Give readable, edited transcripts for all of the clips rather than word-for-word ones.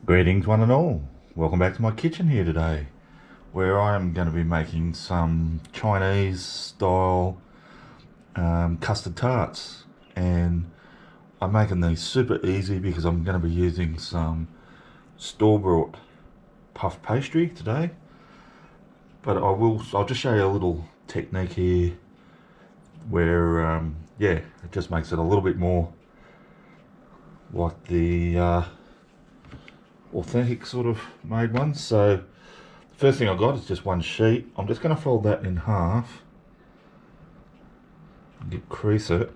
Greetings one and all. Welcome back to my kitchen here today, where I am going to be making some Chinese style custard tarts. And I'm making these super easy because I'm going to be using some store-bought puff pastry today. But I'll just show you a little technique here where yeah, it just makes it a little bit more like the authentic sort of made ones. So the first thing I got is just one sheet. I'm just going to fold that in half and crease it,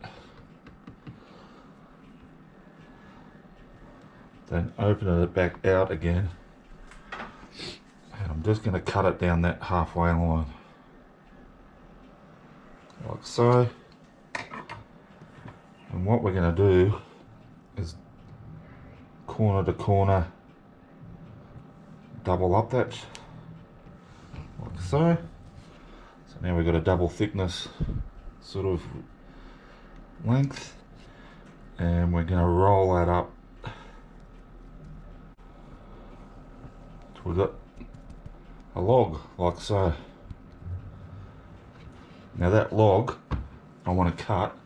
then open it back out again, and I'm just going to cut it down that halfway line like so. And what we're going to do is corner to corner double up that like so. So now we've got a double thickness sort of length, and we're going to roll that up. So we've got a log like so. Now that log I want to cut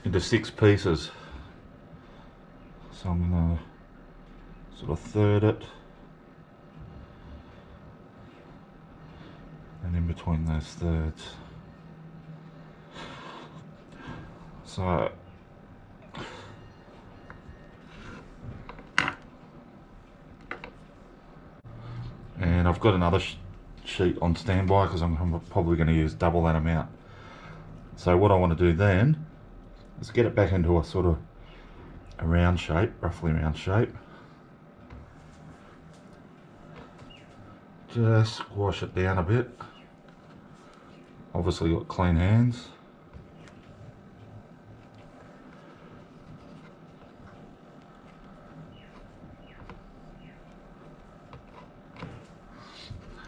into 6 pieces. So I'm going to sort of third it, and in between those thirds. So and I've got another sheet on standby because I'm probably going to use double that amount. So what I want to do then is get it back into a sort of a round shape, roughly round shape. Just squash it down a bit. Obviously got clean hands.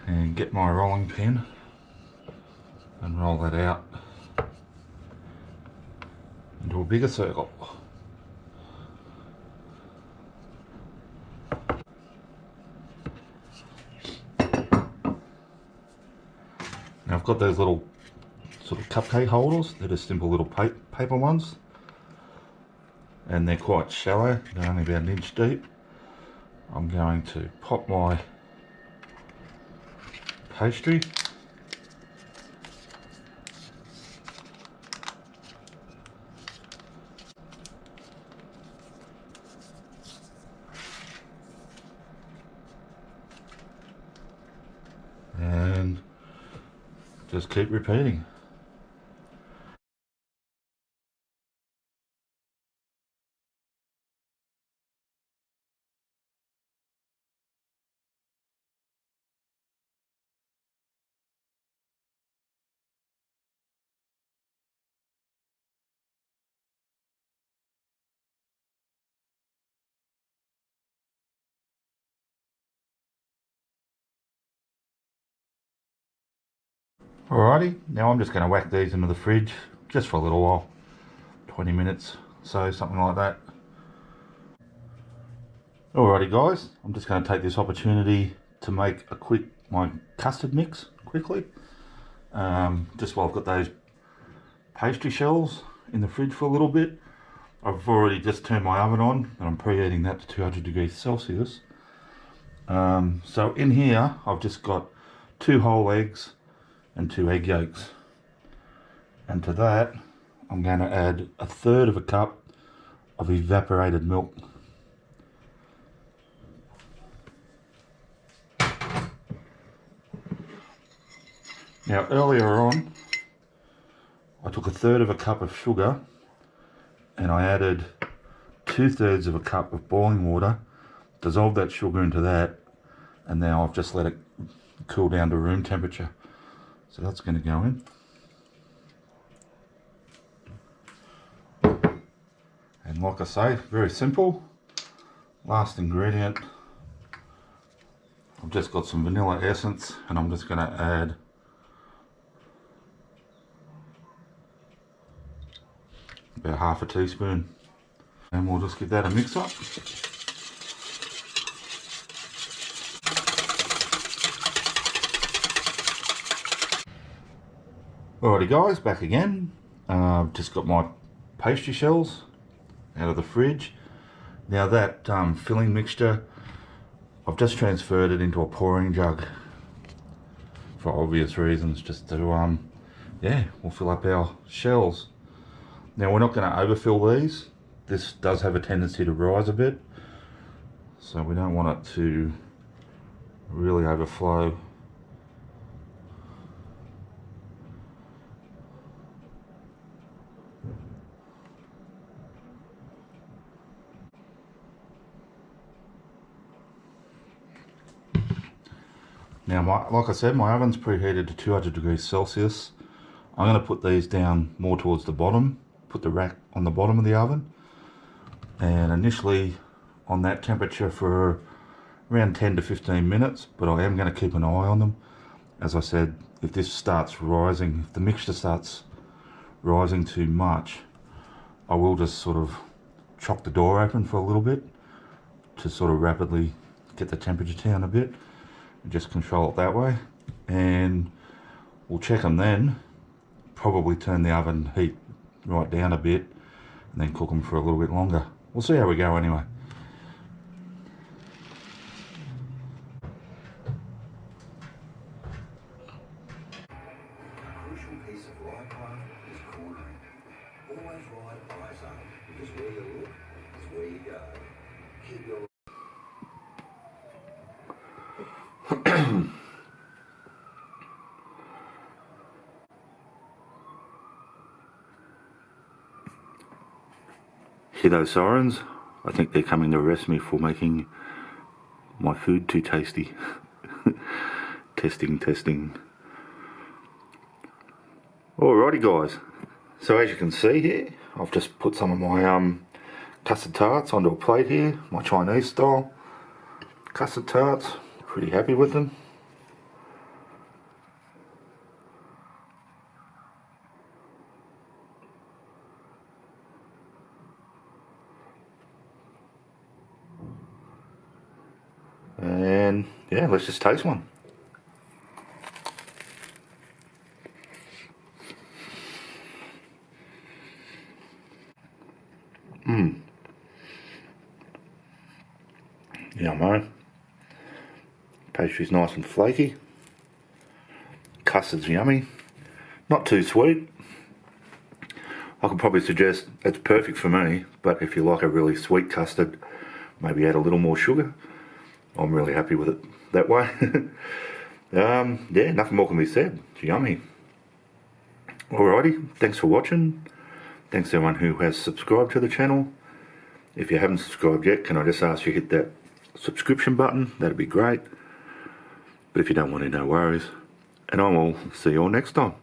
And get my rolling pin and roll that out into a bigger circle. Now I've got those little sort of cupcake holders. They're just simple little paper ones, and they're quite shallow. They're only about 1 inch deep. I'm going to pop my pastry and just keep repeating. Alrighty, now I'm just going to whack these into the fridge just for a little while, 20 minutes, so something like that. Alrighty guys, I'm just going to take this opportunity to make my custard mix quickly. Just while I've got those pastry shells in the fridge for a little bit. I've already just turned my oven on and I'm preheating that to 200 degrees Celsius. So in here I've just got 2 whole eggs and 2 egg yolks, and to that I'm going to add 1/3 of a cup of evaporated milk. Now earlier on I took 1/3 of a cup of sugar and I added 2/3 of a cup of boiling water, dissolved that sugar into that, and now I've just let it cool down to room temperature. So that's going to go in. And like I say, very simple. Last ingredient, I've just got some vanilla essence and I'm just going to add about 1/2 teaspoon, and we'll just give that a mix up. Alrighty guys, back again. Just got my pastry shells out of the fridge. Now that filling mixture, I've just transferred it into a pouring jug for obvious reasons, just to yeah, we'll fill up our shells. Now we're not going to overfill these. This does have a tendency to rise a bit, so we don't want it to really overflow. Now, like I said, my oven's preheated to 200 degrees Celsius. I'm going to put these down more towards the bottom, put the rack on the bottom of the oven, and initially on that temperature for around 10 to 15 minutes, but I am going to keep an eye on them. As I said, if this starts rising, if the mixture starts rising too much, I will just sort of chop the door open for a little bit to sort of rapidly get the temperature down a bit. Just control it that way, and we'll check them then. Probably turn the oven heat right down a bit and then cook them for a little bit longer. We'll see how we go anyway. A crucial piece of life is cornering. Always ride eyes up, because where you look is where you go. Keep your Hear those sirens? I think they're coming to arrest me for making my food too tasty. Testing. Alrighty guys, so as you can see here, I've just put some of my custard tarts onto a plate here, my Chinese style custard tarts. Pretty happy with them. And yeah, let's just taste one. Yummo. Pastry's nice and flaky. Custard's yummy. Not too sweet. I could probably suggest it's perfect for me, but if you like a really sweet custard, maybe add a little more sugar. I'm really happy with it that way. Yeah, nothing more can be said. It's yummy. Alrighty, thanks for watching. Thanks to everyone who has subscribed to the channel. If you haven't subscribed yet, can I just ask you to hit that subscription button? That'd be great. But if you don't want to, no worries. And I will see you all next time.